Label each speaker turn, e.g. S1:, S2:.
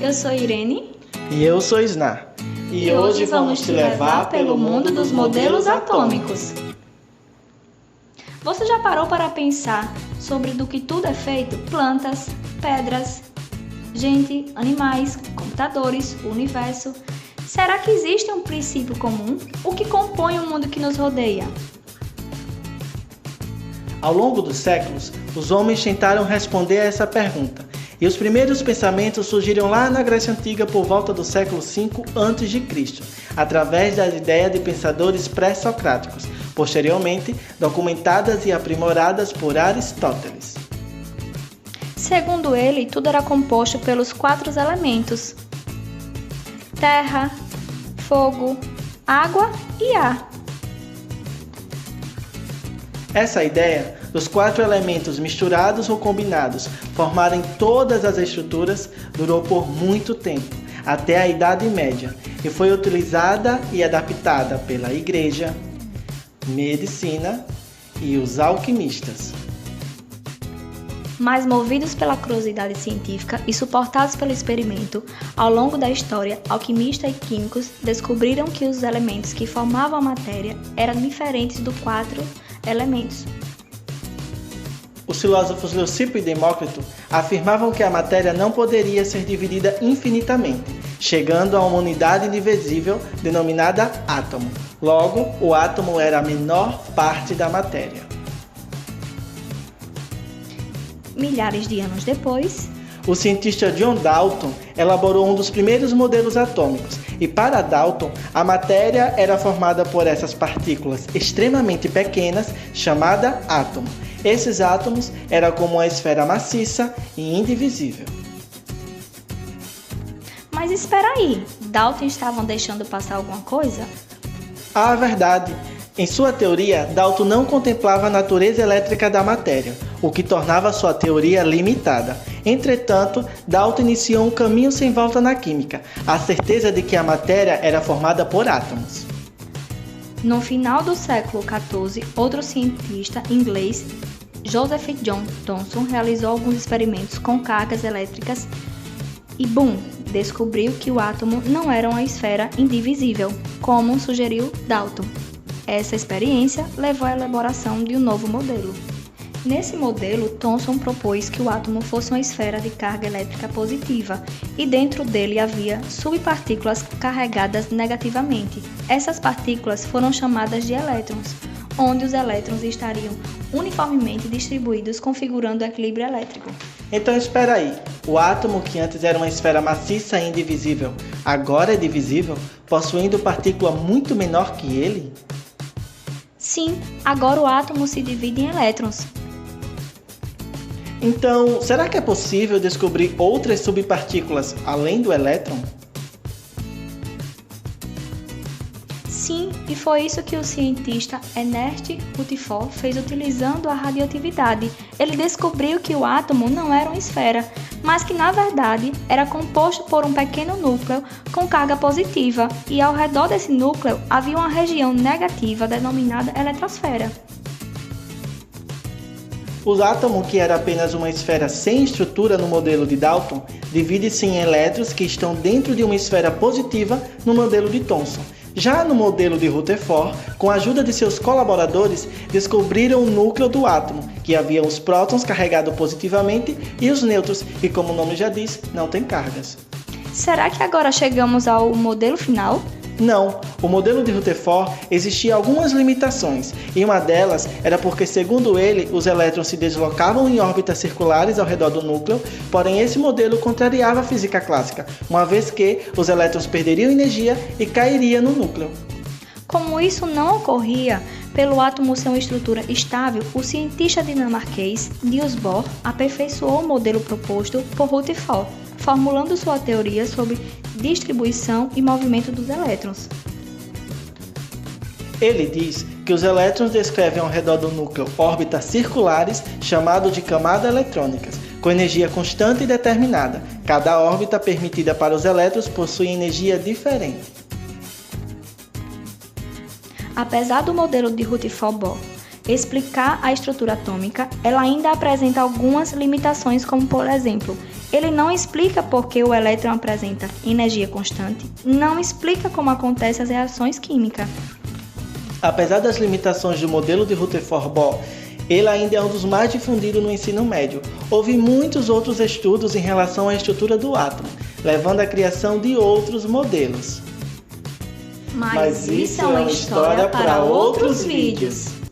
S1: eu sou Irene.
S2: E eu sou Sná. E hoje vamos te levar pelo mundo dos modelos atômicos.
S1: Você já parou para pensar sobre do que tudo é feito? Plantas, pedras, gente, animais, computadores, o universo. Será que existe um princípio comum? O que compõe o mundo que nos rodeia?
S2: Ao longo dos séculos, os homens tentaram responder a essa pergunta. E os primeiros pensamentos surgiram lá na Grécia Antiga por volta do século V a.C., através da ideia de pensadores pré-socráticos, posteriormente documentadas e aprimoradas por Aristóteles.
S1: Segundo ele, tudo era composto pelos 4 elementos: terra, fogo, água e ar.
S2: Essa ideia dos 4 elementos misturados ou combinados formarem todas as estruturas durou por muito tempo, até a Idade Média, e foi utilizada e adaptada pela Igreja, medicina e os alquimistas.
S1: Mas movidos pela curiosidade científica e suportados pelo experimento, ao longo da história, alquimistas e químicos descobriram que os elementos que formavam a matéria eram diferentes dos 4 elementos.
S2: Os filósofos Leucipo e Demócrito afirmavam que a matéria não poderia ser dividida infinitamente, chegando a uma unidade indivisível denominada átomo. Logo, o átomo era a menor parte da matéria.
S1: Milhares de anos depois,
S2: o cientista John Dalton elaborou um dos primeiros modelos atômicos, e para Dalton, a matéria era formada por essas partículas extremamente pequenas, chamada átomo. Esses átomos eram como uma esfera maciça e indivisível.
S1: Mas espera aí, Dalton estava deixando passar alguma coisa?
S2: Ah, verdade! Em sua teoria, Dalton não contemplava a natureza elétrica da matéria, o que tornava sua teoria limitada. Entretanto, Dalton iniciou um caminho sem volta na química, a certeza de que a matéria era formada por átomos.
S1: No final do século XIV, outro cientista inglês, Joseph John Thomson, realizou alguns experimentos com cargas elétricas e, descobriu que o átomo não era uma esfera indivisível, como sugeriu Dalton. Essa experiência levou à elaboração de um novo modelo. Nesse modelo, Thomson propôs que o átomo fosse uma esfera de carga elétrica positiva e dentro dele havia subpartículas carregadas negativamente. Essas partículas foram chamadas de elétrons, onde os elétrons estariam uniformemente distribuídos, configurando o equilíbrio elétrico.
S2: Então espera aí, o átomo que antes era uma esfera maciça e indivisível, agora é divisível, possuindo partícula muito menor que ele?
S1: Sim, agora o átomo se divide em elétrons.
S2: Então, será que é possível descobrir outras subpartículas além do elétron?
S1: Sim, e foi isso que o cientista Ernest Rutherford fez utilizando a radioatividade. Ele descobriu que o átomo não era uma esfera, mas que na verdade era composto por um pequeno núcleo com carga positiva, e ao redor desse núcleo havia uma região negativa denominada eletrosfera.
S2: O átomo, que era apenas uma esfera sem estrutura no modelo de Dalton, divide-se em elétrons que estão dentro de uma esfera positiva no modelo de Thomson. Já no modelo de Rutherford, com a ajuda de seus colaboradores, descobriram o núcleo do átomo, que havia os prótons carregados positivamente e os nêutrons, que, como o nome já diz, não tem cargas.
S1: Será que agora chegamos ao modelo final?
S2: Não, o modelo de Rutherford existia algumas limitações, e uma delas era porque, segundo ele, os elétrons se deslocavam em órbitas circulares ao redor do núcleo, porém esse modelo contrariava a física clássica, uma vez que os elétrons perderiam energia e cairiam no núcleo.
S1: Como isso não ocorria pelo átomo ser uma estrutura estável, o cientista dinamarquês Niels Bohr aperfeiçoou o modelo proposto por Rutherford, formulando sua teoria sobre distribuição e movimento dos elétrons.
S2: Ele diz que os elétrons descrevem ao redor do núcleo órbitas circulares, chamado de camadas eletrônicas, com energia constante e determinada. Cada órbita permitida para os elétrons possui energia diferente.
S1: Apesar do modelo de Rutherford-Bohr explicar a estrutura atômica, ela ainda apresenta algumas limitações, como por exemplo, ele não explica por que o elétron apresenta energia constante, não explica como acontecem as reações químicas.
S2: Apesar das limitações do modelo de Rutherford-Bohr, ele ainda é um dos mais difundidos no ensino médio. Houve muitos outros estudos em relação à estrutura do átomo, levando à criação de outros modelos.
S1: Mas isso é uma história para outros vídeos.